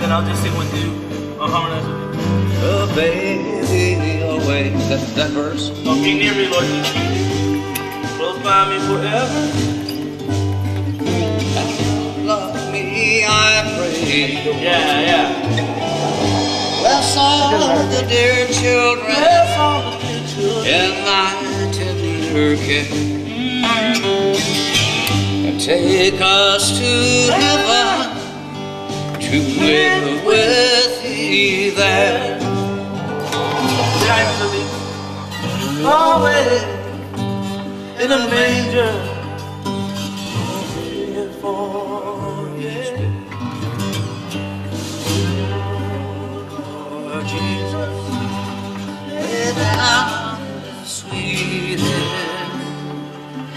then I'll just sing with you. I'll harmonize with you. The baby away. That verse. Don't be near me, Lord. Close by me forever. Love me, I pray. Yeah. Bless all the dear children in thy tender care. And take us to heaven to live with thee there. Always in a manger. Jesus, lay down